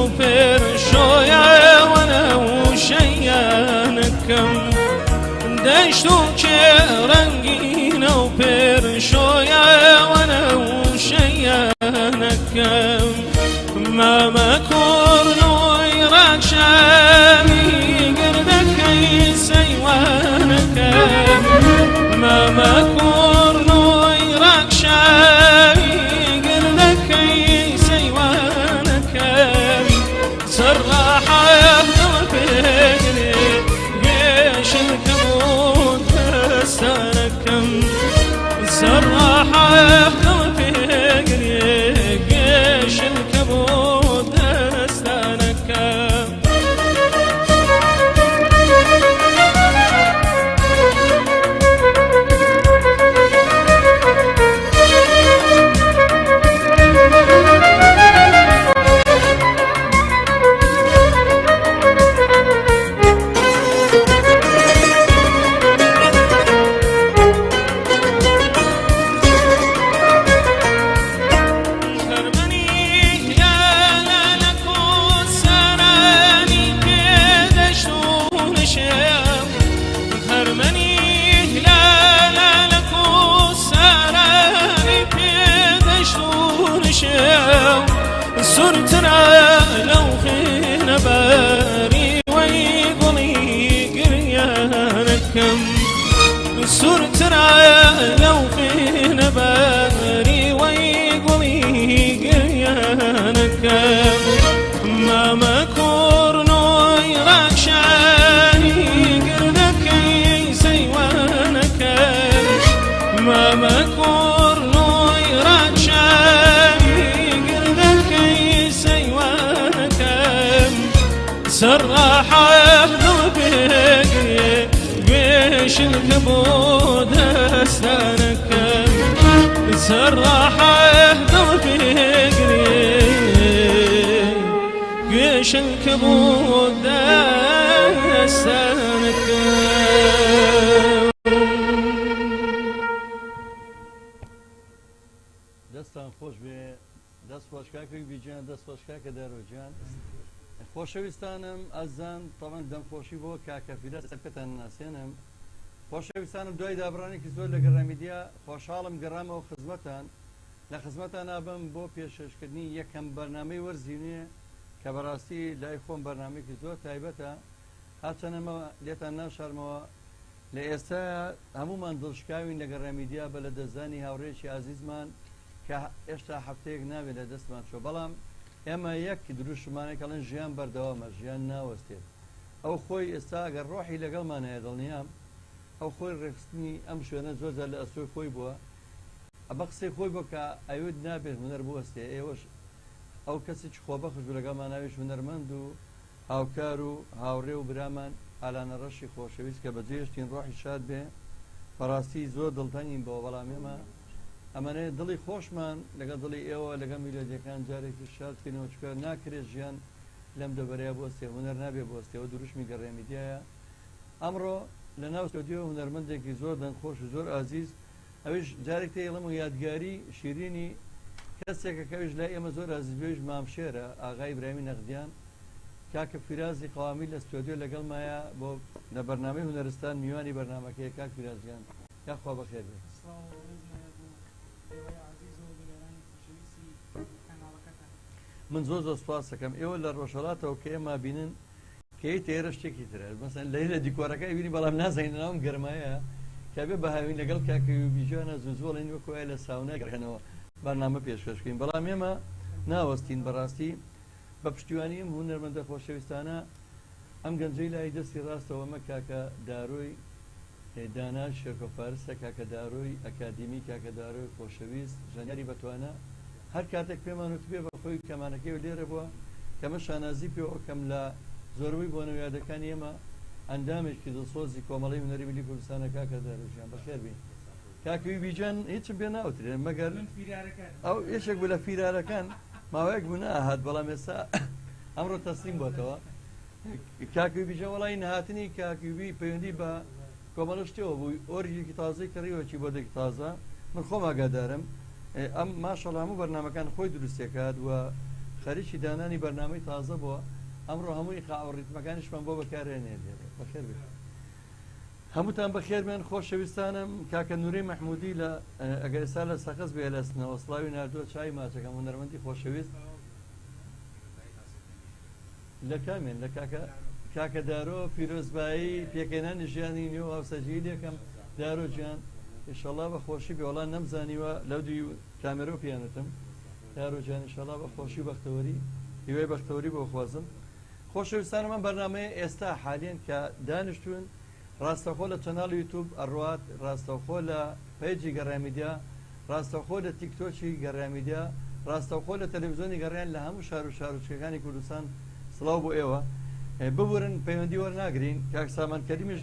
وبرشويا وانا وشيانكم دشتو كرنجينا وبرشويا وانا وشيانكم ما مكورنو يراك شامي قردك سيوانكم ما مكورنو يراك شامي قردك سيوانكم صراحة يفضل فكري قيش الكبود استانكم صراحة يفضل فكري قيش الكبود استانكم صرتنا لو خينا باري ويقولي قريانكم صرتنا لو خينا باري ويقولي قريانكم ما مكورنو يراك شاني قردك سيوانكم ما مكورنو يراك صراحة يفضل فكري قيش الكبود استانكم صراحة يفضل فكري قيش الكبود استانكم دەستان خۆش بێ دەست خۆشکاکەی بیجان دەست خۆشکاکە دەرۆجان خۆشەویستانم ئەزان تەوان دەمخۆشی بۆ کاکەفیدە سەرکەتان ناسێنم خۆشەویستانم دوای دابڕانێکی زۆر لە گەڕامیدیا خۆشحاڵم گەڕامەوە خزمەتان لە خزمەتان نابم بۆ پێشکردنی یەکەم بەرنامەی وەرزینێ کە بەڕاستی لای خۆم بەرنامێکی زۆر تایبەتە هاچەنەمە لێتان ناشارمەوە لە ئێستا هەمومان دڵشکاوین لە گەڕامیدیا بە لە دەستدانی هاوڕێکی عزیزمان کە هێشتا هەفتەیەک نابێت لە دەستمان چۆ بەڵام ئێمە یەک دروشمانێکەڵەن ژیان بەردەوامە ژیان ناوەستێت ئەو خۆی ئێستا ئەگەر ڕۆحی لەگەڵمانەیە دڵنیام ئەو خۆی ڕێخستنی ئەم شوێنە زۆرجار لە ئەسۆی خۆی بووە ئەمە قسەی خۆی بۆ کە ئەوێت نابێت هونەر بوەستێ ئێوەش ئەو کەسێکی خۆبەخش لەگەڵمان ناوێش هونەرمەند و هاوکار و هاوڕێ و برامان ئالانە ڕەشی خۆشەویست کە بەجێشتین ڕۆحی شاد بێ بەڕاستی زۆر دڵتەنین بۆ بەڵام ئێمە ئەمانەیە دڵی خۆشمان لەگەڵ دڵی ئێوە لەگەڵ میلۆدیەکان جارێکی شادکەینەوە چکە ناکرێت ژیان لەم دەبەرەیە بۆستێ هونەر نابێ بۆستێەوە دروشمی گەڕێمیدیایە ئەمڕۆ لە ناو ستۆدیۆ هونەرمەندێکی زۆر دەنگخۆش و زۆر ئازیز ئەوش جارێک تێڵم و یادگاری شیرینی کەسێکە کەویش لای ئێمە زۆر ئازیزبێژ مامشێرە ئاغای ئیبراهیمی نەقدیان کاکە فیرازی قەوامی لە ستۆدیۆ لەگەڵمایە بۆ لە بەرنامەی هونەرستان میوانی بەرنامەکەی کاک فیرازیان یاخوا بەخێر بێت من زۆر زۆر سوپاس دەکەم ئێوە لە ڕۆژهەڵاتەوە کە ئێمە بینن کەیت ئێرە شتێکی ترە مەسەن لە دیکۆرەکەی بینی بەڵام نازانین ناوم گەرمایە کە بێ بەهاوین لەگەڵ کاکەوی بیژانە زوزۆڵین وەکوای لە ساوناگەڕێنەوە بەرنامە پێشکەشکەین بەڵام ئێمە ناوەستین بەڕاستی بە پشتیوانیم هونەرمەندە خۆشەویستانە ئەم گەنجەی لای دەستی ڕاستەوە ئەمە کاکە داڕۆی دانا شێرکۆفارسە کاکە داڕۆی ئەکادیمی کاکە داڕۆی خۆشەویست ژەنیاری بەتوانە هەر کاتێک پێمان وت بێ بەخۆی کەمانەکەی و لێرە بووە کەمە شانازی پێ ئۆکەم لە زۆربەی بۆ نەویادەکان ئێمە ئەندامێکی دڵسۆزی کۆمەڵی هونەری ملی کوردستانە کاکە داڕۆژیان بەخێر بین کاکەوی بیجان هیچم پێ ناوترێن مەگەر ئەو یەشێک بوو لە فیرارەکان ماوەیەک بوو نەهات بەڵام ئێستا ئەمڕۆ تەسلیم بۆتەوە کاکەوی بیجە وەڵی نەهاتنی کاکەوی پەیوەندی بە کۆمەڵە شتەوە بووی ئۆریژێکی تازەی کڕیوەکی بۆ دێکی تازە من خۆم ئاگادارم ئەم ماشەڵڵا هەموو بەرنامەکان خۆی دروستێکات و خەریکی دانانی بەرنامەی تازە بووە ئەمڕۆ هەمووی قاو ڕیتمەکانیشمان بۆ بەکارهێنێ بەخێر بێت هەمووتان بەخێربێن خۆشەویستانم کاکە نوورەی مەحموودی لە ئەگەر ئێستا لە سەقز بێ لەستنەوە سڵاوی نردووە چای ماچەکەم و نەرمەندی خۆشەویست لە کامێن لە کاکە دارۆ پیرۆزبایی پێکەێنانی ژیانی نوێ و هاوسەرگیری دێکەم دارۆ گیان ئینشەڵا بە خۆشی بێ وەڵام نەمزانیوە لەو دوی کامێرۆ پیانەتم دارۆ گیان ئینشەڵا بە خۆشی و بەختەوەری هیوای بەختەوەری بۆ خوازم خۆشەویستانم ئەم بەرنامەیە ئێستا حالياً کە دانیشتوون ڕاستەخۆ لە چەناڵ یوتیوب ئەڕوات ڕاستەخۆ لە پێیجی گەڕامیدیا ڕاستەخۆ لە تیکتۆکی گەڕامیدیا ڕاستەخۆ لە تەلەڤیزیۆنی گەڕیان لە هەموو شار و شارۆچکەکانی کوردستان سڵاو بۆ ئێوە ببورن پەیوەندی وەرناگرین کاک سامان کەریمیش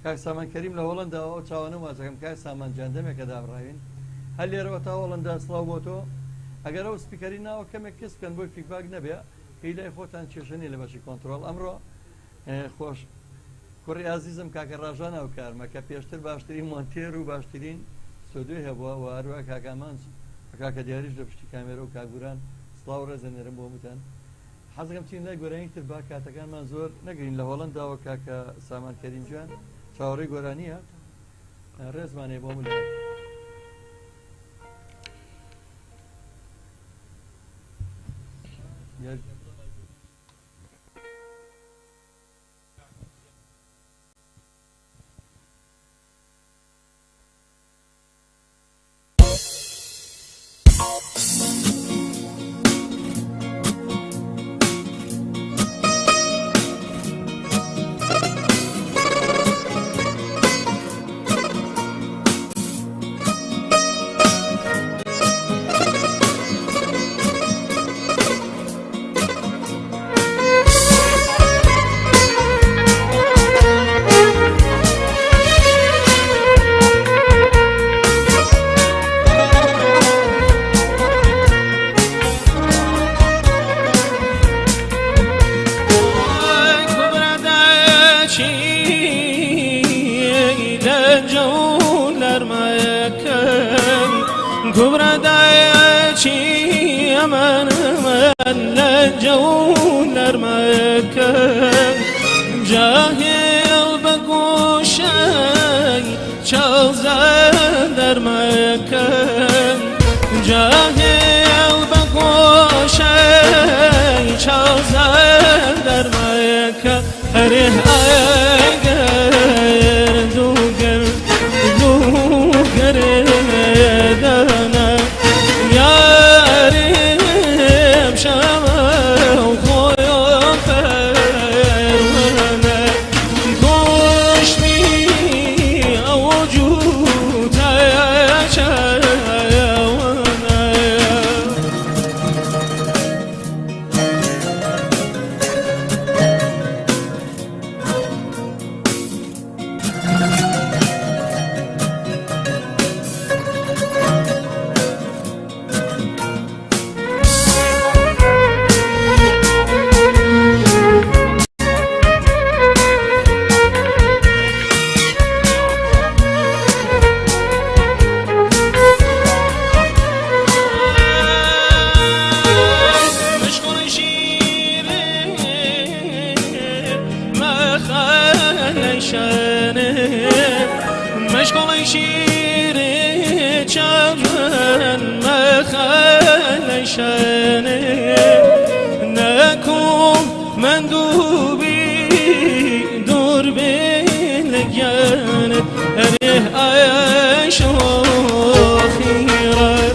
کاک سامان کەریم لە هۆڵەندا ئەو چاوانە وازەکەم کاک سامان جاندەمێکە دابڕاوین هەر لێرەوە تا هۆڵەندا سڵاو بۆ تۆ ئەگەر ئەو سپیکەری ناوە کەمێک کەس بکەن بۆی فیدباک نەبێ هی لای خۆتان کێشەنی لە بەشی کۆنتڕۆڵ ئەمڕۆ خۆش کوڕی عزیزم کاکە ڕاژان ئەو کارمە کە پێشتر باشترین مۆنتێر و باشترین سۆدوی هەبووە و هەروە کاکامان کاکە دیاریش لە پشتی کامێرە و کاگوران سڵاو ڕێزەنێرم بۆ وتان حەزەکەم چین لای گۆرانیتر با کاتەکانمان زۆر نەگرین لە هۆڵەنداوە کاکە سامان کەریم جوان چاوەڕێی گۆرانیە ڕێزمانێ بۆ من جاهل بگوشی چوزن در مکن جاهل بگوشی چوزن در مکن هره اگر دوگر دانا یاریم شما مشغول شير چمن مخلشن نكون مندوبي دور بالجنة أريه عيش خيرة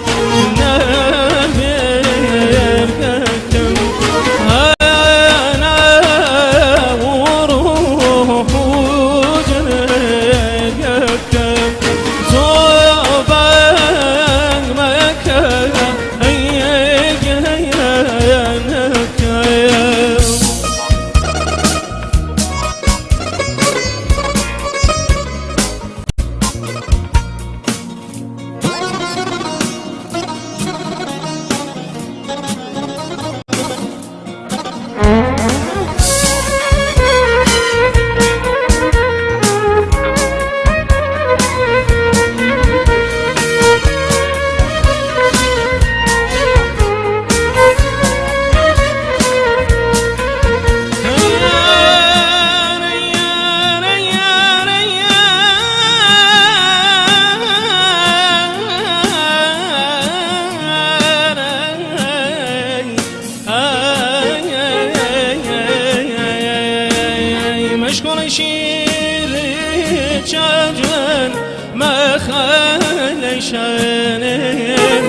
شانين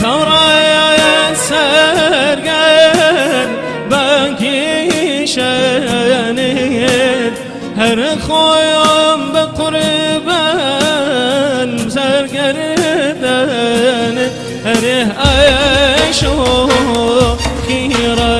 خورا سرقان باقي شانين هر خويم بقربان سرقردان هره عيشو خيرا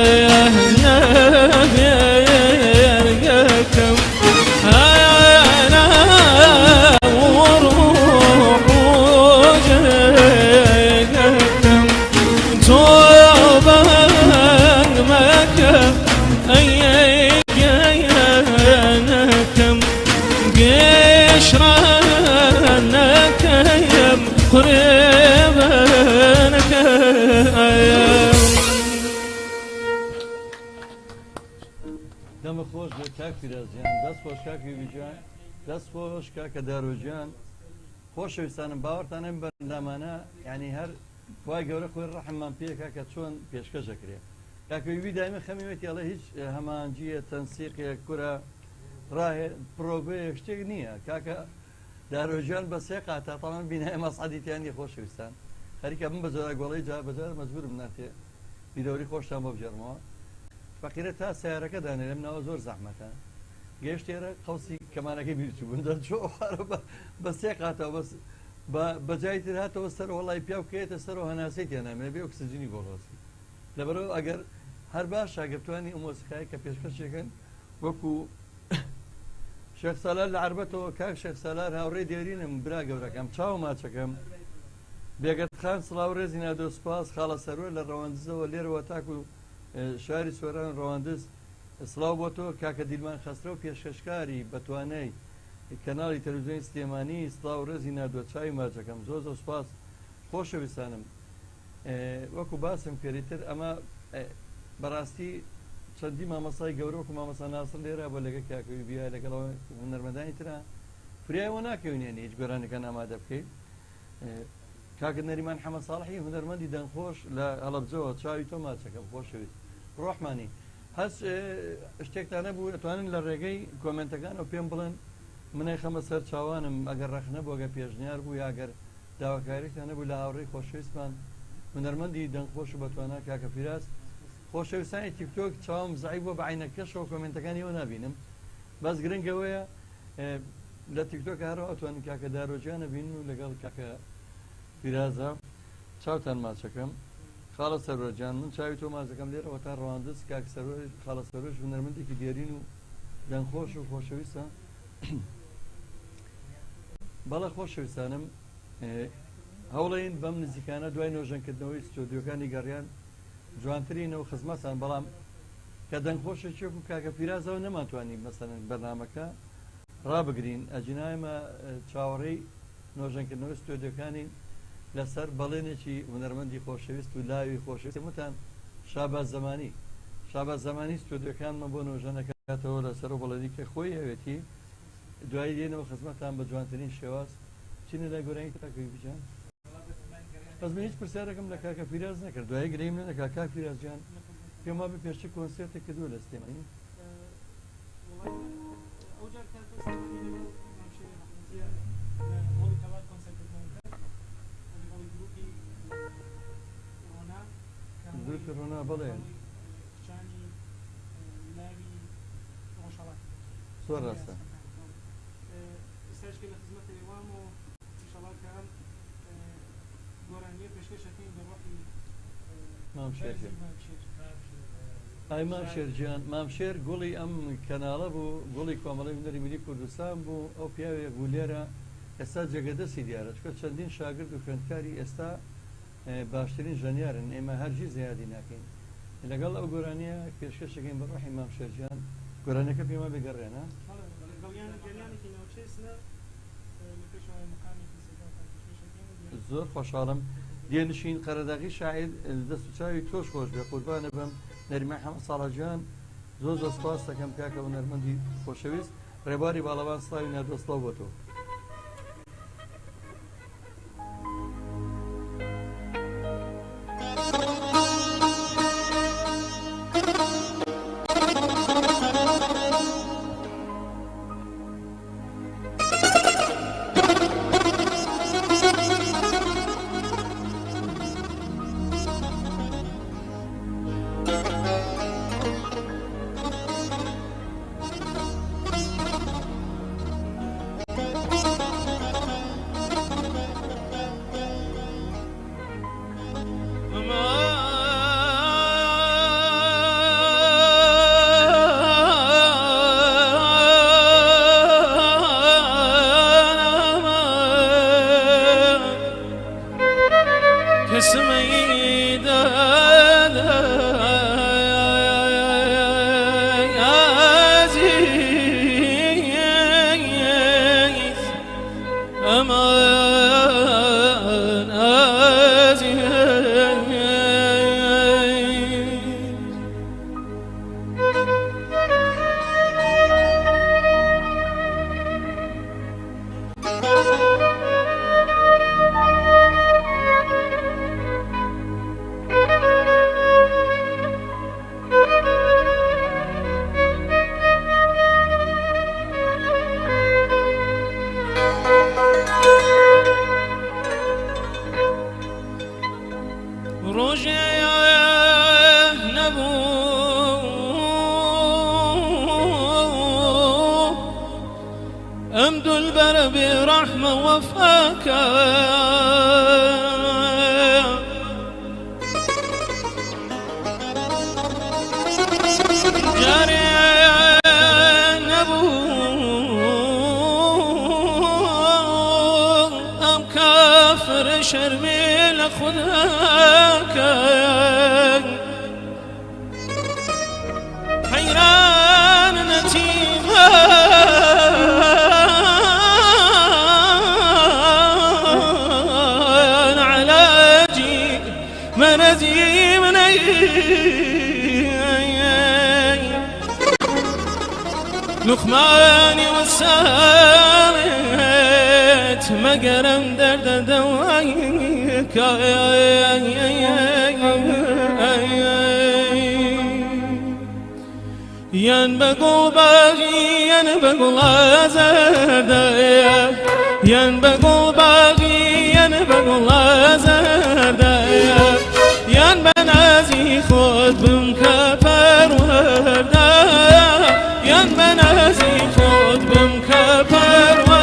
دەم خۆش بێ کاک پیرازیان دەست خۆش کاکی ویجان دەست خۆش کاکە داروجیان خۆشەویستانم باوەڕتان ئەم بەرنامانە یعنی هەر وای گەورە خۆی ڕەحممان پێ کاکە چۆن پێشکەشەکرێ کاکەوی دایمە خەمیوێتی ئەڵێ هیچ هەمانجیە تەنسیقێک کورە ڕاهێ پرۆبەیە شتێک نییە کاکە داروجیان بە سێ قاتە تەمان بینای مەسعەدیتیانی خۆشەویستان خەریکە من بەجارە گۆڵی جا بەجار مەجبورم ناتێ بیرۆری خۆشتان بۆ بژێڕمەوە فەقیرە تا سیارەکە دانێ لەم ناوە زۆر زەحمەتە گەشتێرە قەوسی کەمانەکەی بیرچوو بوون دەچۆ بە سێ قاتەوە بەجای تر هاتەوە سەر وەڵی پیا و کێتە سەرەوە هەناسەی تێنامێ بێ ئۆکسجینی گۆڵۆسی لەبەرەوە ئەگەر هەر باش شاگرتوانی ئۆمۆسیقایی کە پێشکەشێکن وەکو شێخ سالار لە عربەتەوە کاک شێخ سالار هاوڕێی دێرینم برا گەورەکەم چاو ماچەکەم بێگەت خان سڵاو ڕێزی نادۆ سوپاس خاڵە سەروە لە ڕەواندزەوە لێرەوە تاکو شاری سۆران ڕەواندز سڵاو بۆ تۆ کاکە دیلمان خەسترە و پێشکەشکاری بەتوانەی کەناڵی تەلەڤیزیۆنی سلێمانی سڵاو ڕێزی نادۆ چاوی ماچەکەم زۆر زۆر سوپاس خۆشەویستانم وەکو باسم کردیتر ئەمە بەڕاستی چەندی مامەسای گەورە وەکو مامەسا ناسر لێرە بۆ لەگە کاکەوی بیا لەگەڵەوە هونەرمەندانی ترە فریایەوە ناکەوێنێنی هیچ گۆرانەکان ئامادە بکەیت کاکە نەریمان حەمەد ساڵحی هونەرمەندی دەنگخۆش لە هەڵەبجەوە چاوی تۆ ماچەکەم خۆشەویست ڕۆحمانی هەست شتێکتان نەبوو ئەتوانن لە ڕێگەی کۆمنتەکانەوە پێم بڵێن منەی خەمە سەر چاوانم ئەگەر ڕەخنە بۆگە پێشنیار بوو یاگەر داواکاریتان نەبوو لە هاوڕێی خۆشەویستمان هونەرمەندی دەنگخۆش و بەتوانە کاکە پیراز خۆشەویستانی تیکتۆک چاوم زعی بۆ بە عینەکەشەوە کۆمنتەکانیەوە نبینم بەس گرنگەوەیە لە تیکتۆک هەرەوە ئەتوانین کاکە دارۆجیانە بینن و لەگەڵ کاکە پیرازە چاوتان ماچەکەم خاڵە سەرۆرجان من چاوی تۆ ماچەکەم لێرەوە تا ڕەواندز کاک خاڵە سەرۆژ هونەرمەندێکی دێرین و دەنگخۆش و خۆشەویستە بەڵە خۆشەویستانم هەوڵین بەم نزیکانە دوای نۆژەنکردنەوەی ستۆدیۆکانی گەڕیان جوانترینەوە خزمەتان بەڵام کە دەنگخۆشە چێک و کاکە پیرازەوە نەماتوانی مەسەرەن بەرنامەکە ڕابگرین ئەجینایمە چاوەڕێی نۆژەنکردنەوەی ستۆدیۆکانی لەسەر بەڵێنێکی هونەرمەندی خۆشەویست و لاوی خۆشەویست وتان شاباز زەمانی ستۆدیۆکانمە بۆ نۆژەنەکاتەوە لەسەر و بەڵێنی کە خۆی هەوێتی دوای دێنەوە خزمەتان بە جوانترین شێواز چینە لای گۆرانی کاکەوی بجان بەس من هیچ پرسیارەکەم لە کاکە پیراز نەکرد دوای گرەیم لێ نەکا کاک پیرازیان پێم وا بە پێشتر کۆنسێرتێک کردووە لە سلێمانی دووتر ڕۆنا بەڵێ زۆر ڕاستە ئای مامشێرجیان مامشێر گوڵی ئەم کەناڵە بوو گوڵی کۆمەڵی هونەری میلی کوردستان بوو ئەو پیاوێ گولێرە ئێستا جێگەدەستی دیارە چکە چەندین شاگرد و خوێندکاری ئێستا باشترین ژەنیارن ئێمە هەرگیز زیادی ناکەین لەگەڵ ئەو گۆرانیە پێشکەشەکەین بە ڕۆحی مامشێرجیان گۆرانەکە پێما بێگەڕێنە زۆر خۆشحاڵم دێنشین قەرەداغی شاعیر دەست و چاوی تۆش خۆش بێ قوربانە بم نەریمان حەمەد ساڵحجان زۆر زۆر سپاس دەکەم کاکە هونەرمەندی خۆشەویست ڕێباری باڵەوان سڵاوی نادۆستڵاو بۆ تۆ دلبر برحمة وفاك جاري نبو أم كافر شربي لخذاك حيران نتيمة على جي منزي مني لقماني والسامت مقرم درد دوايك ينبغوا باغي ينبغوا الازرد ينبغوا باغي ينبغوا الازرد ينبنازي خود بمكفر وردا ينبنازي خود بمكفر وردا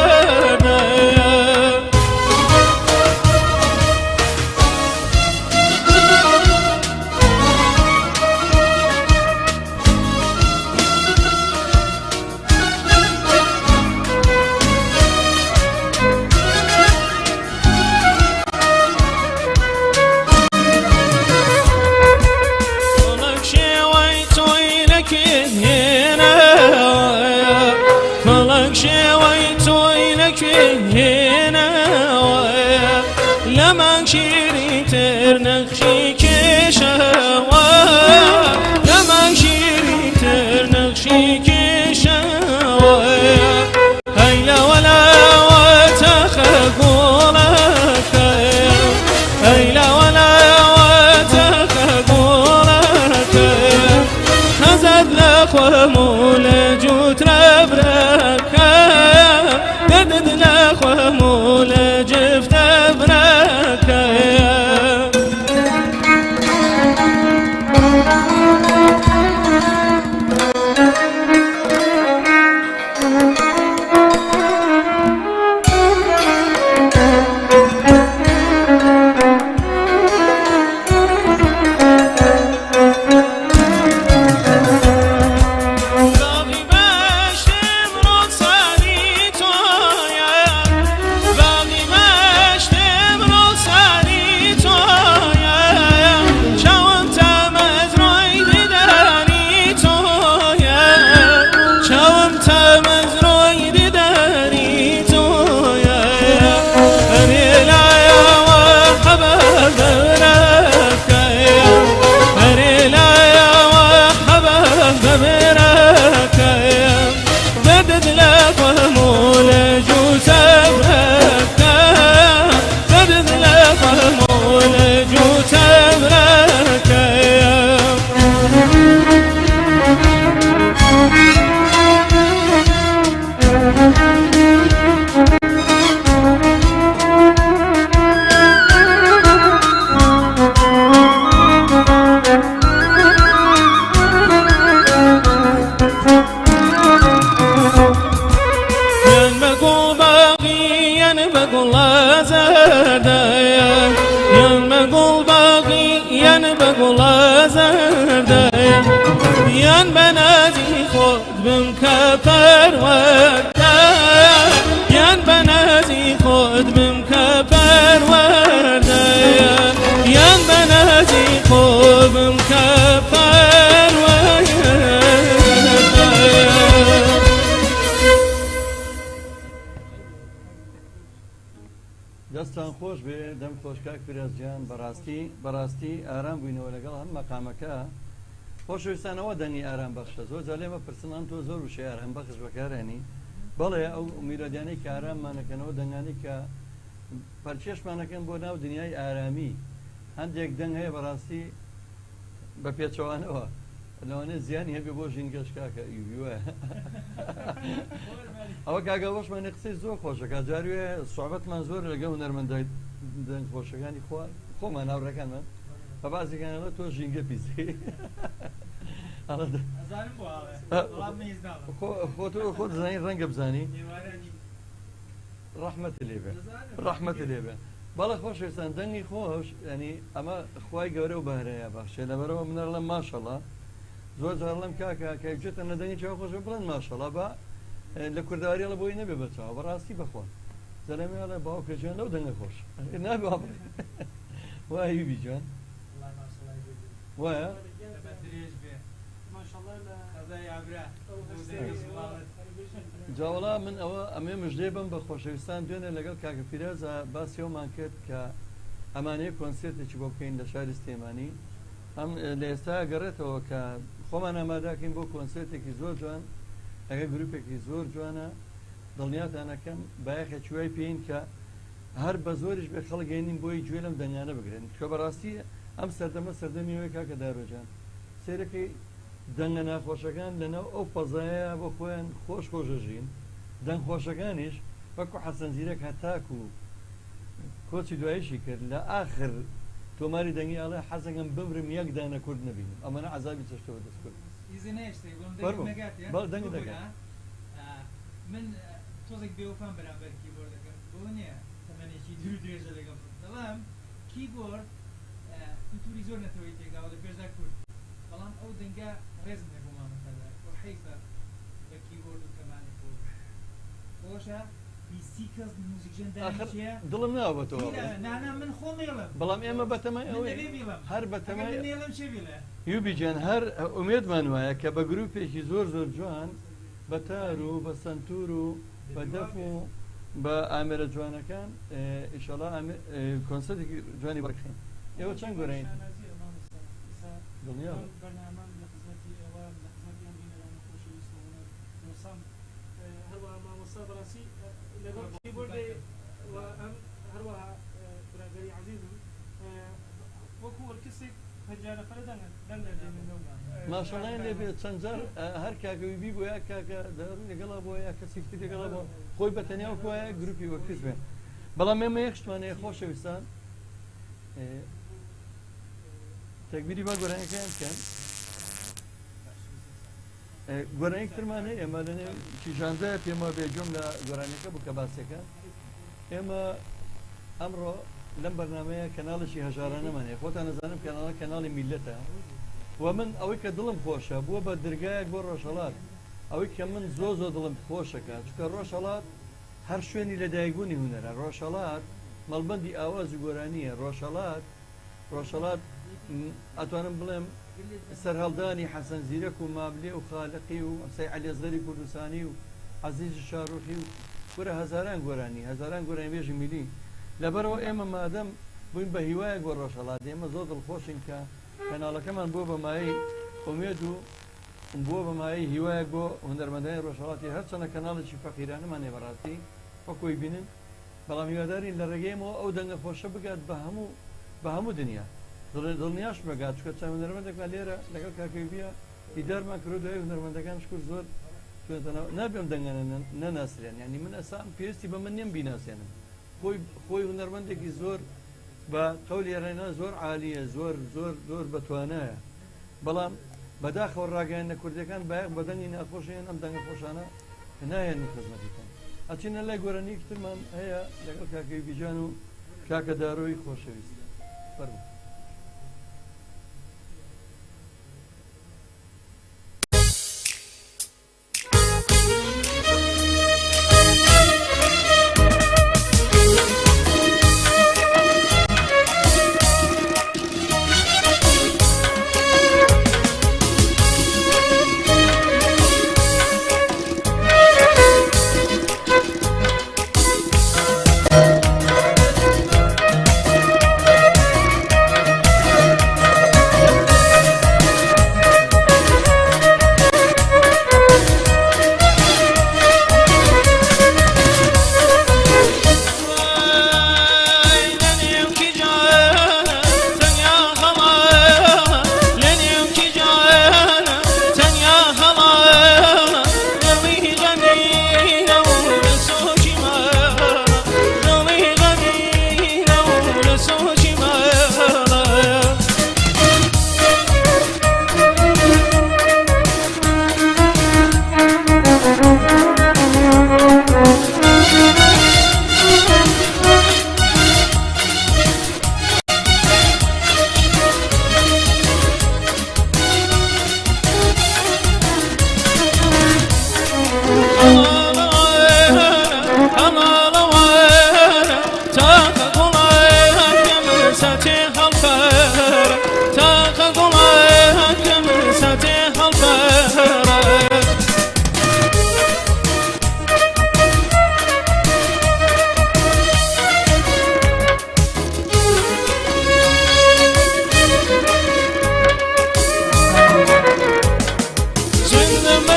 فلك شويت وينك هنا لما شيري ترنخشي كشوا لما شيري ترنخشي كشوا هيلا ولا وتخقولك هيلا ولا وتخقولك خزد لك ومول جوت ربرك ددد لك ومول جفت برك ين بنازي خود بمكفر ودا ين بنازي خود بمكفر ودا ين بنازي خود بمكفر ودا دەستان خۆش بێ دەم خۆشکاک پیرۆزجان بەڕاستی ئارام بووینەوە لەگەڵ هەم مەقامەکە خۆشەویستانەوە دەنگی ئارام بەخشە زۆر جار لێمە پرسنان تۆ زۆر وشەی ئارام بەخش بەکارێنی بەڵێ ئەو میرۆدیانەی کە ئاراممانەکەنەوە دەنگانی کە پەرچێشمانەکەن بۆ ناو دنیای ئارامی هەندێک دەنگ هەیە بەڕاستی بە پێچەوانەوە لەوانێ زیانی هەبێ بۆ ژینگەشکاکە ئیوە ئەوە کاگەڵۆشمانی قسەی زۆر خۆشەکە جاروێ سوابەتمان زۆر لەگە هونەرمەندای دەنگ خۆشەکانی خۆمان ناوڕەکانمان بە بازێکانەوە تۆ ژینگە پیسی خۆ دەزانی ڕەنگە بزانی ڕەحمەتی لێبێ ڕەحمەتی لێبێ بەڵێ خۆشەویستان دەنگی خۆش ینی ئەمە خوای گەورە و بەهرەیە بەخشێ لەبەرەوە منەڵم ماشەڵڵا زۆر جارڵم کاکە کەوچێتە نەدەنگی چاو خۆش بڵێن ماشەڵڵا بە لە کورداواری لە بۆی نەبێ بەچاو بەڕاستی بخۆن زەرەمیاڵە باوکەجیان لەو دەنگە خۆش نابێ وای بیجان وایە جاوەڵا من ئەوە ئەمێ مژدێ بم بە خۆشەویستان دوێنێ لەگەڵ کاکە پیرازە باسیەوەمان کرد کە ئەمانەیە کۆنسێرتێکی بۆ بکەین لە شاری سلێمانی ئەم لە ئێستا گەڕێتەوە کە خۆمان ئاماداکەین بۆ کۆنسێرتێکی زۆر جوان ئەگە گروپێکی زۆر جوانە دڵنیاتانەکەم بایەخە چوای پێین کە هەر بە زۆریش بێ خەڵگەینین بۆی گوێ لەم دەنگانە بگرن کە بەڕاستی ئەم سەردەمە سەردەمیەوەی کاکە داڕۆجان سێرەکەی دەنگە ناخۆشەکان لەناو ئەو پەزایە بۆ خۆیان خۆش خۆشەژین دەنگ خۆشەکانیش وەکو حەسەن زیرەک هەتاکو و کۆچی دوایشی کرد لە ئاخر تۆماری دەنگی ئاڵێ حەزەکەم بمرم یەک دانە کورد نەبینم ئەمەە عەزابی چەشتەوە دەست کرد دەنگ دەگات من تۆزێک بێوفان بەرامبەر کیبۆردەکەم بۆ نییە تەمەنێکی دوور درێژە لەگەڵ دەڵام کیبۆرد کولتوری زۆر نەتەوەی تێگاوە لە پێشدا کورد بەڵام ئەو دەنگە ڕێز نەبوومانەکەدا بۆ حەیفە بە کیبۆرد و کەمانی خۆشە بیستی کەس موزیکژێندانچیە دڵم ناوەتەوە نانا من خۆمێڵم بەڵام ئێمە بەتەمای ئەوەی هەر بەتەمای نێڵم چێ بێڵێ یوبیجان هەر ئومێدمان وایە کە بە گروپێکی زۆر زۆر جوان بە تار و بە سنتور و بە دەف و بە ئامێرە جوانەکان ئیشەڵا کۆنسەرتێکی جوانی بەکەین ئێوە چەند گۆرەین دڵنیا هەروەها مامۆستا بەڕاستی لەگەڵ کیبۆردێ و ئەم هەروەها برادەری عەزیزم وەکو وەرکسێک پەنجانەفەرە ماشەڵای لێ بێت چەند جار هەر کاکەوی بی بۆ یا کاکە دەڕووی لەگەڵا بۆ یا کەسیفتی لەگەڵا بۆ خۆی بە تەنیا وایە گروپی وەرکس بێ بەڵام ئێمە یەک شتوانەیە خۆشەویستان تەکبیری با گۆرانیەکەیان بکەن گۆرانیەک ترمان هەیە ئێمە لەنێ کیژاندە پێمە بێجۆم لە گۆرانیەکە بوو کە باسەکە ئێمە ئەمڕۆ لەم بەرنامەیە کەناڵشی هەژارانەمان هەیە خۆتان نەزانم کەناڵی میلەتە و من ئەوەی کە دڵم خۆشە بووە بە دەرگایەک بۆ ڕۆژهەڵات ئەوەی کە من زۆ دڵم خۆشەکە چکە ڕۆژهەڵات هەر شوێنی لە دایکبوونی هونەرە ڕۆژهەڵات مەڵبەندی ئاواز و گۆرانیە ڕۆژهەڵات ئەتوانم بڵێم سەرهەڵدانی حەسەن زیرەک و مابلێ و خالقی و سەی عەلیەزدەری کوردستانی و عەزیزی شاڕوخی و وەرە هەزاران گۆرانی بێژی میلی لەبەرەوە ئێمە مادەم بووین بە هیوایەک بۆ ڕۆژهەڵات ئێمە زۆر دڵخۆشین کە کەناڵەکەمان بۆ بەمایی ئومێد و بۆ بەمایی هیوایەک بۆ هونەرمەندانی ڕۆژهەڵاتی هەرچەندە کەناڵێکی فەقیرانەمان هەیە بەڕاستی وەکۆی بینن بەڵام هیوادارین لە ڕێگەیەمەوە ئەو دەنگە خۆشە بگات بە هەموو دنیا دڵنیاش بگات چکە چەند هونەرمەندێکمان لێرە لەگەڵ کاکەوی بیە ئیدارمان کرد دوای هونەرمەندەکان شکر زۆر نابێم دەنگانە نەناسرێن یعنی من ئەسام پێویستی بە من نیم بیناسێنم خۆی هونەرمەندێکی زۆر بە قەولی ڕێنا زۆر عالیە زۆر بەتوانایە بەڵام بەداخەوە ڕاگەیاندنە کوردەکان بایەق بە دەنگی ناخۆشیان ئەم دەنگە خۆشانە نایەن خزمەتیکەن ئەچینە لای گۆرانیەکی ترمان هەیە لەگەڵ کاکەوی بیجان و کاکە دارۆی خۆشەویست فەرموو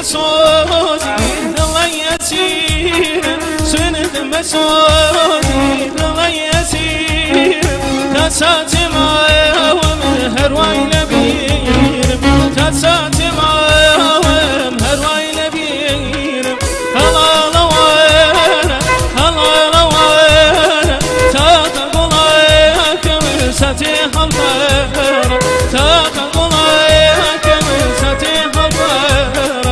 مسعودي الله يسير سند مسعودي الله يسير تساتي معاهم هرواي نبير تساتي معاهم هرواي نبير هلا لوانا هلا لوانا تاقل عليك ساتي حمار تاقل عليك ساتي حمار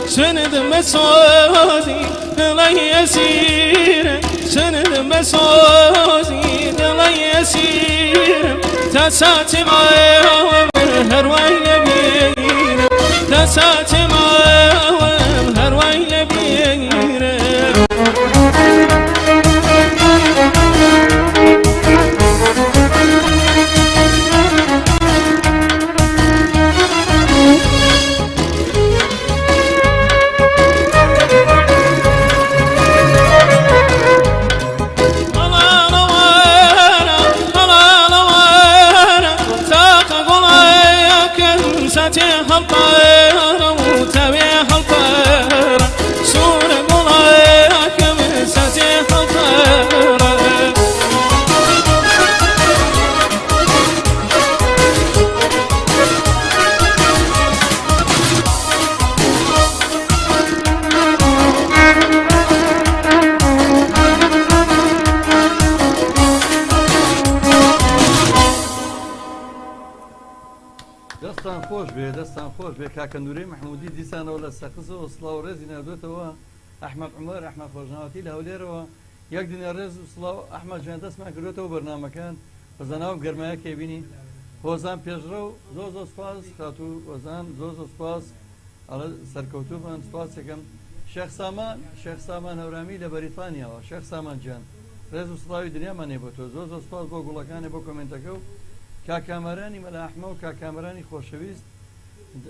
سند مسعودي الله يسير سند مسعودي الله يسير تساتي معاهم هرواي نبير تساتي معاهم هرواي نبير ساتي هالطير وتبي هالطير سور قلاك من ساتي هالطير دەستان خۆش بێ دەستان خۆش بێ کاکە نورەی محمودی دیسانەوە لە سەقز و سڵاو ڕێزی نردوێتەوە ئەحمەد عومەر ئەحمەد خۆشناوەتی لە هەولێرەوە یەک دنیا ڕێز و سڵاو ئەحمەد جوان دەستمان کردوێتەوە بەرنامەکان بەزاناو گەرمایە کێبینی هۆزان پێشڕە و زۆر زۆر سپاس خاتوو هۆزان زۆر زۆر سپاس ئەڵە سەرکەوتوومان سپاسێکم شێخ سامان هەورامی لە بەریتانیاوە شێخ سامان جان ڕێز و سڵاوی دنیامانێ بۆ تۆ زۆر زۆر سپاس بۆ گوڵەکانێ بۆ کۆمنتەکە و کاکامەرانی مەلا ئەحمە و کاکامەرانی خۆشەویست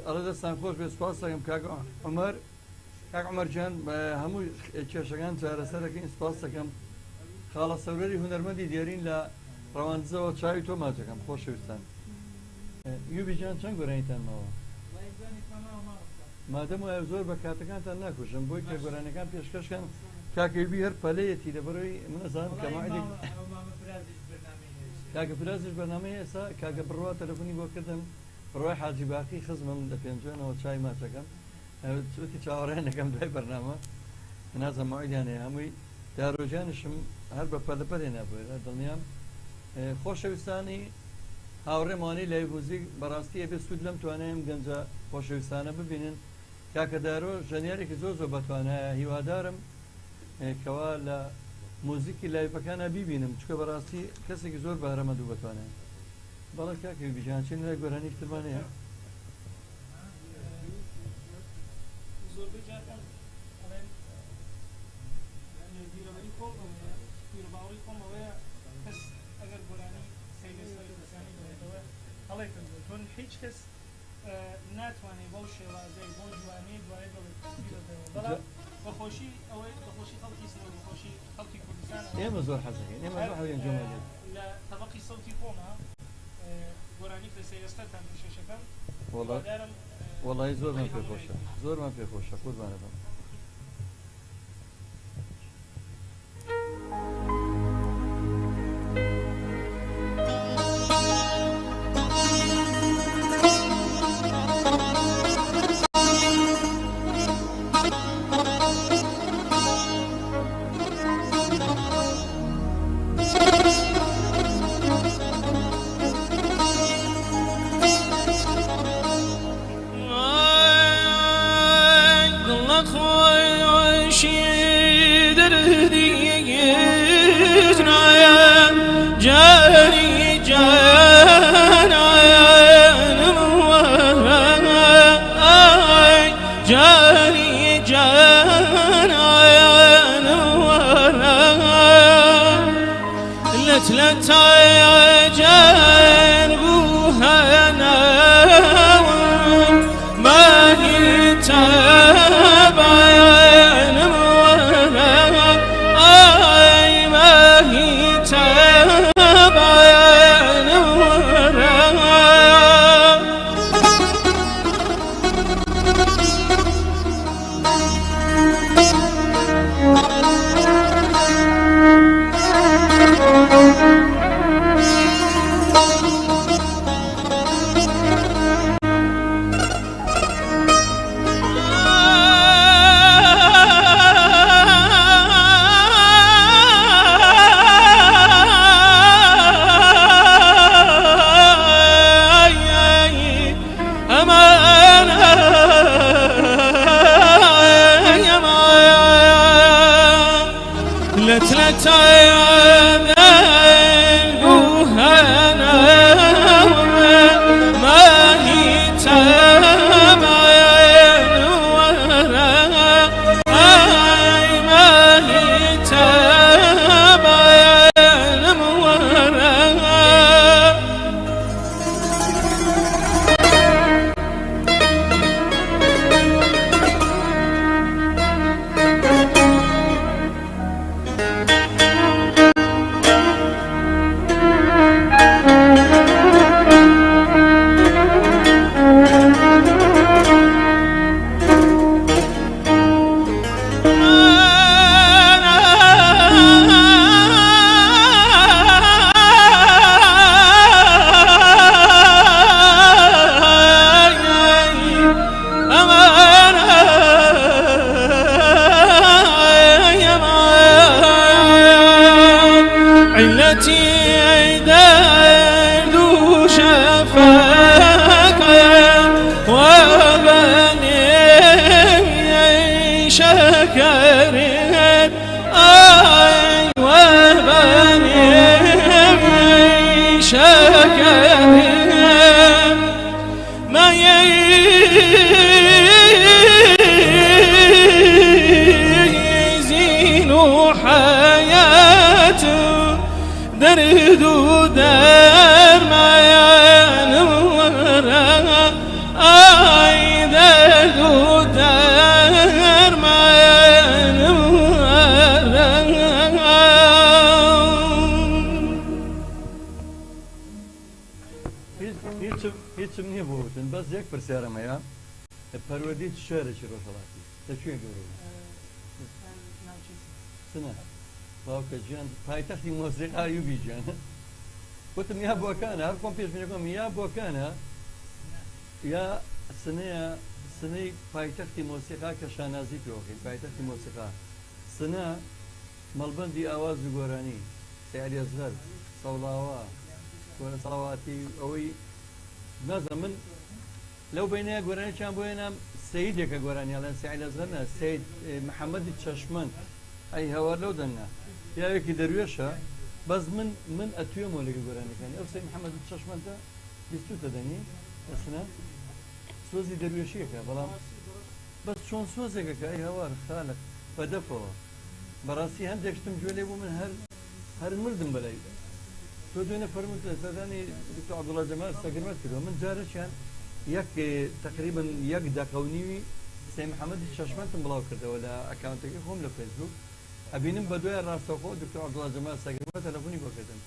ئەڵە دەستان خۆش بێ سپاس دەکەم کاک عومەر جان بە هەموو کێشەکان چارەسەرەکەین سپاس دەکەم خاڵە سەورەری هونەرمەندی دیێرین لە ڕەواندزەوە چاوی تۆ ماچەکەم خۆشەویستان یوبی جان چەند گۆرانیتان ماوە مادەم وایە زۆر بە کاتەکانتان ناکوژم بۆی کە گۆرانەکان پێشکەشکەن کاکەویبی هەر پەلەیەتی لەبەرەوەی منەزانم کە ماعیدێک کاکە فرازش بەرنامەی ئێستا کاکە بڕوا تەلەفۆنی بۆ کردم بڕوای حاجی باقی خزمم لە پێنجوانەوە چای ماچەکەم چوتی چاوەڕێنەکەم دوای بەرنامە نازم ماعیدیان هەیە هەمووی داڕۆژانشم هەر بە پەلەپەلێ نابێت دڵنیام خۆشەویستانی هاوڕێمانی لای بوزیک بەڕاستی ئەبێ سوود لەم توانایم گەنجە خۆشەویستانە ببینن کاکە دارۆ ژەنیارێکی زۆر زۆر بەتوانایە هیوادارم کەوا لە موزیکی لایڤەکانە بیبینم چکە بەڕاستی کەسێکی زۆر بەهرەمەند و بەتوانێت بەڵێ کاکەوی بیژان چین لای گۆرانی ترمان هەیە زۆربەی جاران ئەڵێن بیرەوەری خۆم بیرەباوەری خۆم ئەوەیە کەس ئەگەر گۆرانی سەیلێسەری بەسانی بێتەوە هەڵێ کردووە چۆن هیچ کەس ناتوانێت بەو شێوازەی بۆ جوانی دوایە بڵێت بەڵام بەخۆشی ئەوەی بەخۆشی خەڵکی سنەوە بەخۆشی خەڵکی کوردستان ئێمە زۆر حەزەکەین ئێمە زۆر حەزەکەین جومەلێت لە تەبەقی سەوتی خۆمە گۆرانی کە سەیرەستەتان پێشەکەم وەڵی زۆرمان پێخۆشە زۆرمان پێخۆشە قوربانە بم لتلت جنبوها ناوم ما يتبين ولا أي ما يتبين ولا لتلت ينبوها ناوم ما يتبين ولا أي ما يتبين ولا علتي دردو شفاك وبني شكرين أي وبني شكرين ما يزين حياته درد ودار ما ينور أي درد ودار ما ينور هیچم نییە بۆ وتن بەس یەک پرسیارەمەیە پەروەردی شارێکی ڕۆژهەڵاتی لەکوێ گەورە سنە باوکە گیان پایتەختی مۆسیقا ئەیوبی گیان وتم یا بۆکانە هەر خۆم پێشبینەکەم یا بۆکانە یا سنەیە سنەی پایتەختی مۆسیقا کە شانازی پێوەکەین پایتەختی مۆسیقا سنە مەڵبەندی ئاواز و گۆرانی سیاری ئەزهەر سەوڵاوە گۆرە سەڵاواتی ئەوەی نازم من لەو بینەیە گۆرانیان بۆ هێنام سەیدێکە گۆرانیاڵێن سیاری ئەزهەر نە سەید محەممەدی چەشمەند ئەی هەوار لەو دەنگا پیاوێکی دەروێشە بەس من ئەتوێمەوە لەگە گۆرانەکانی ئەو سەید محەممەدی چەشمەندە بیستوتە دەنگی ئەسنە سۆزی دەروێشیەکە بەڵام بەس چۆن سۆزێکەکە ئەی هەوار خالق بەدەفەوە بەڕاستی هەندێک شتم گوێ لێ بوو من هەر مردم بەلای تۆ دوێنە فەرمووت سەردانی دکتۆر عەبدوڵڵا جەمال سەگرمەت کردەوە من جارێکیان تقریبا یەک دەقەونیوی سەید محەممەدی چەشمەندم بڵاو کردەوە لە ئەکاونتەکەی خۆم لە فەیسبوک ئەبینم بە دوای ڕاستەوخۆ دکتۆر عەبدوڵڵا جەمال سەگرمەت تەلەفۆنی بۆ کردم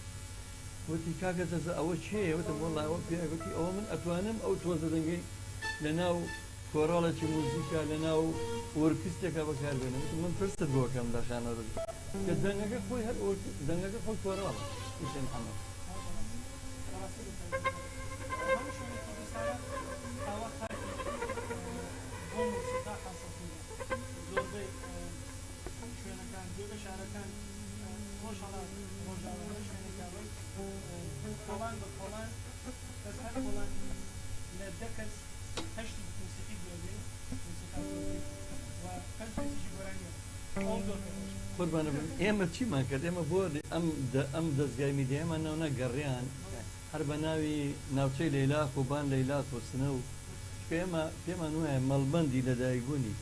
وتی کاکە جەزا ئەوە چێە وتم وەڵڵا ئەوە پیاوێکی ئەوە من ئەتوانم ئەو تۆزە دەنگەی لەناو کۆڕاڵێکی موزیکە لەناو ئۆرکستێکە بەکاربێنم من پرست بۆکەم لە خانەوە کە دەنگەکە خۆی هەر دەنگەکە خۆی کۆڕاڵە سەید محەممەد کۆڵان بە کۆڵان کەس هەر کۆڵان لە دەکەس هەشتی موسیقی دێ و کەسێکی گۆرانیە ئەوم زۆر قوربانە بن ئێمە چیمان کرد ئێمە بۆ ئەم دەستگای میدیامان ناونا گەڕیان هەر بە ناوی ناوچەی لەیلا خوبان لەیلا تۆسنە و ئێمە پێمان وایە مەڵبەندی لەدایکبوونی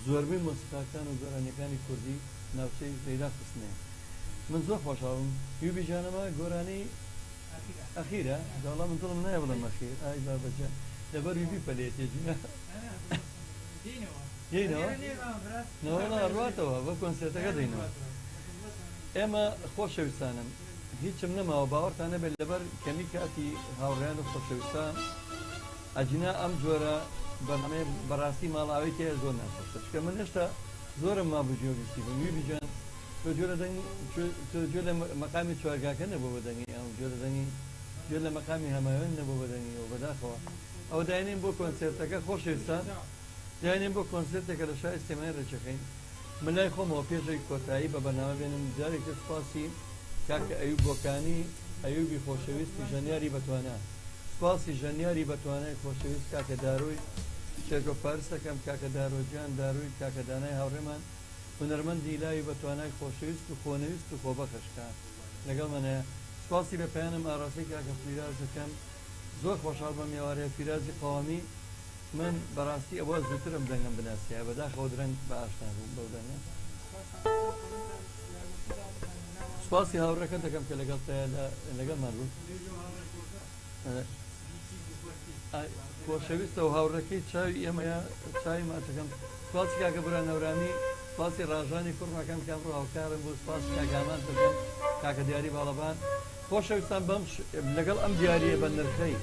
زۆربەی مۆسیقاکان و گۆرانیەکانی کوردی ناوچەی لەیلا خستنەیە من زۆر خۆشحاڵم یوبی جانەمە گۆرانی ئەخیرە داڵا من دڵم نایە بڵم ئەخیر ئای بابەجە لەبەر یوبی پەلێتێکی دێینەوە نەوەڵا ڕاتەوە بە کۆنسێرتەکە دێینەوە ئێمە خۆشەویستانم هیچم نەماوە باوەڕتان نەبێت لەبەر کەمی کاتی هاوڕێیان و خۆشەویستان ئەجنا ئەم جۆرە بەڵامێ بەڕاستی ماڵاوی تێ زۆر ناخۆشە چکە من هێشتا زۆرم ما بجۆبیستی بم یوبی جان تۆ جۆ لە مەقامی چوارگاکە نەبوو بەدەنگی ئەو جۆ لە مەقامی هەماوێن نەبوو بەدەنگیەوە بەداخەوە ئەو داینین بۆ کۆنسێرتەکە خۆشەویستان داینین بۆ کۆنسێرتێکە لە شای ئێستێمای ڕێچەکەین من لای خۆمەوە پێشەی کۆتایی بە بەنامە بێنم جارێکتر سپاسی کاکە ئەیوب بۆکانی ئەیوبی خۆشەویستی ژەنیاری بەتوانە سپاسی ژەنیاری بەتوانای خۆشەویست کاکە داروی شێرگۆ پارسەکەم کاکە دارۆجیان داروی کاکە دانای هاوڕێمان هونەرمەندی لاوی بەتوانای خۆشەویست و خۆنەویست و خۆبەخشکان لەگەڵ منەیە سپاسی بە پەیانم ئاڕاستی کاکە فیرازەکەم زۆر خۆشحاڵ بەم ئێوارەیە فیرازی قەوامی من بەڕاستی ئەوە زووترم دەنگم بناسیە بەداخەوە درەنگ بە ئاشنا بووم بەو دەنگە سپاسی هاوڕەکە دەکەم کە لەگەڵمان بوو خۆشەویستە و هاوڕەکەی چاوی ئێمەیە چاوی ماچەکەم سپاسی کاکە بران هەورانی سپاسی ڕاژانی کوڕمەکەم کە ئەمڕۆ هاوکارم بوو سپاسی کاگامان بکەم کاکە دیاری باڵەبان خۆشەویستان بەم لەگەڵ ئەم دیاریە بە نرخەی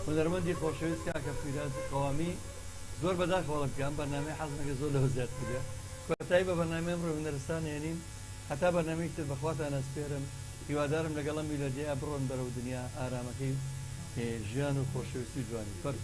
هونەرمەندی خۆشەویست کاکە فیرازی قەوامی زۆر بەداخەوە بکەم بەرنامەی حەزمەکە زۆر لەوە زیاد بگە کۆتایی بە بەرنامەی ئەمڕۆ هونەرستان هێنین هەتا بەرنامەیەکتر بەخواتان ئەسپێرم هیوادارم لەگەڵ ئەم میلەدیە بڕۆن بەرەو دنیا ئارامەکەی ژیان و خۆشەویستی جوانی فەرق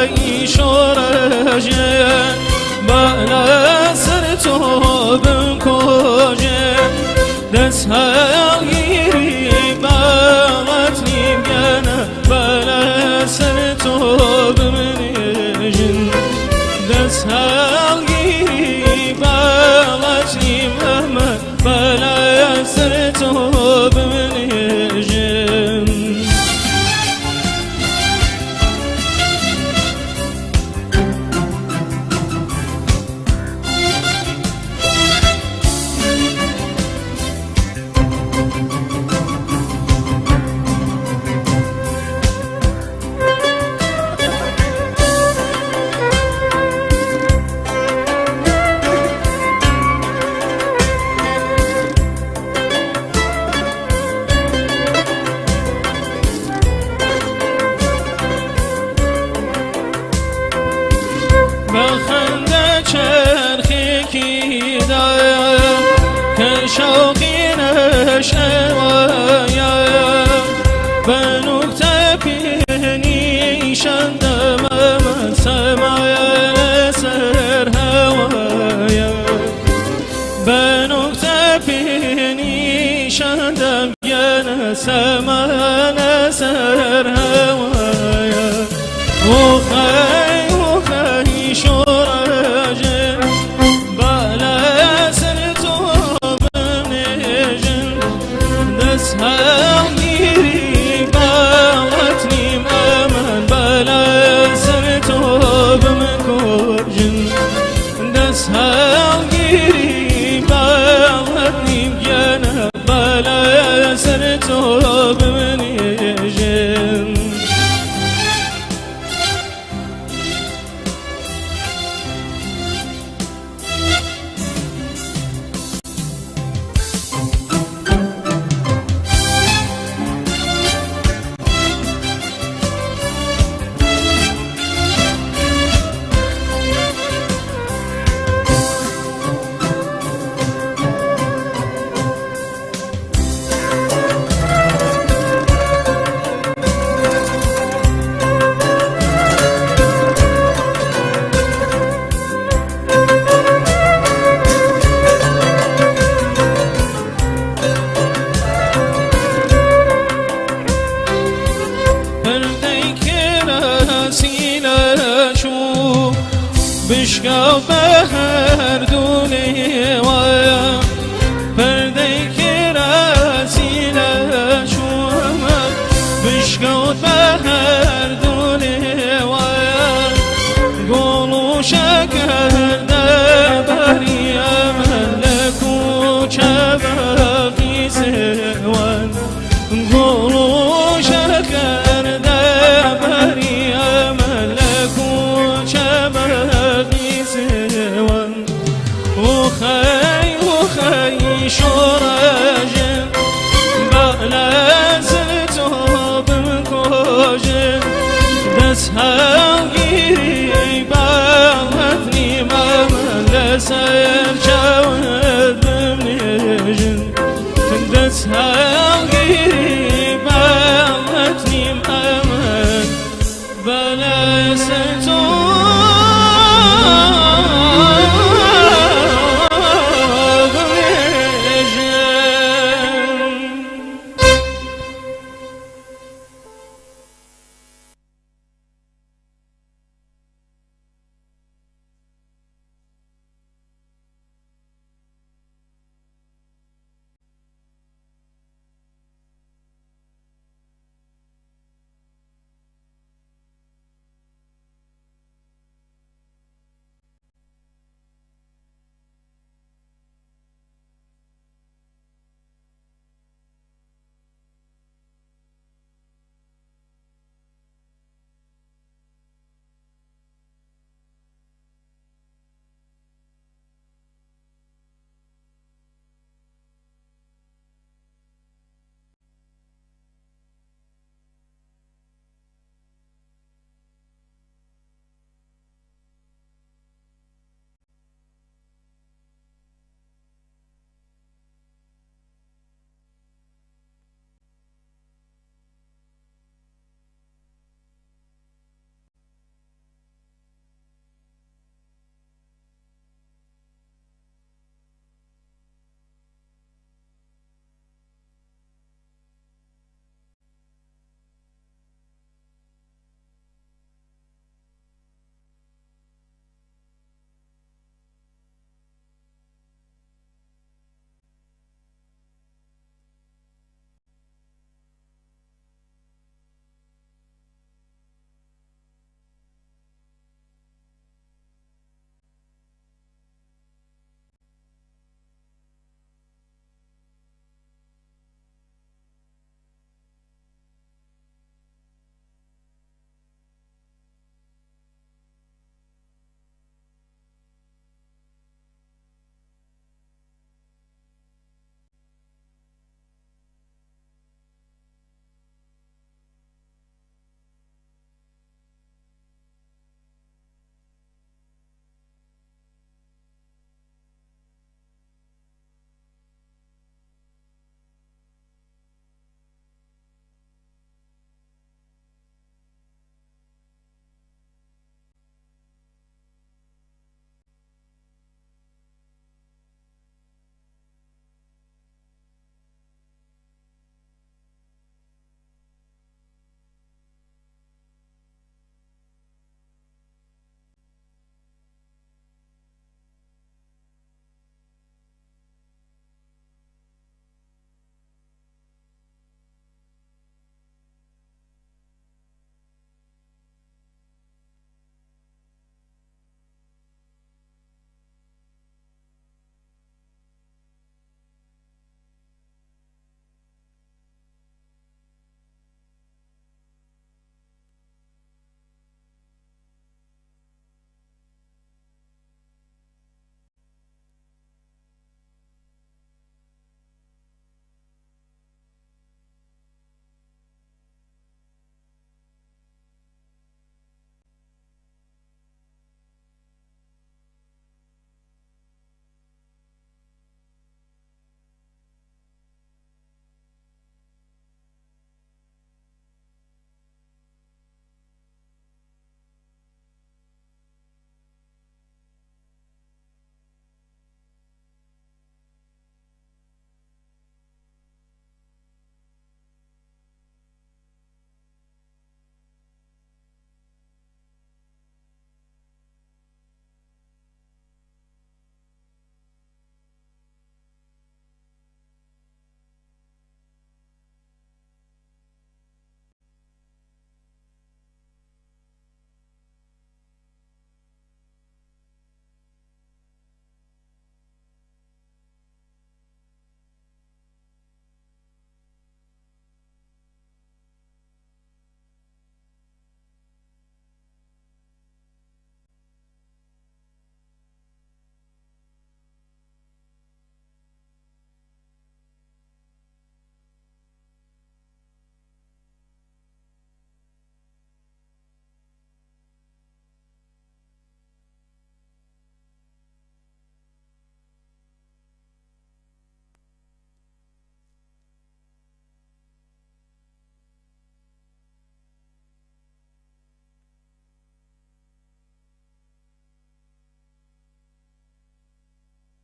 أخي شورجن بلا سرتو بنكوجن دسها غيري بالتني بيانا بلا سرتو بمنجن دسها غيري بالتني مهما بلا سرتو بمنجن شوقي نشوايا بنكتة بيني شندم من سمايا سر هوايا بنكتة بيني شندم يا سمايا سر هوايا وخي شرج بلا بشکاو به هر دونه ویا پرده که رسیله شومد بشکاو به هر دونه ویا گلو شکر دبری ملکو چبقی سوان گلو شکر دبری ملکو چبقی سوان وخی شورجن بلزت و بمکوجن دست هاگیری باغتنی ممل سر چاود بمنجن دست هاگیری باغتنی ممل بلزت و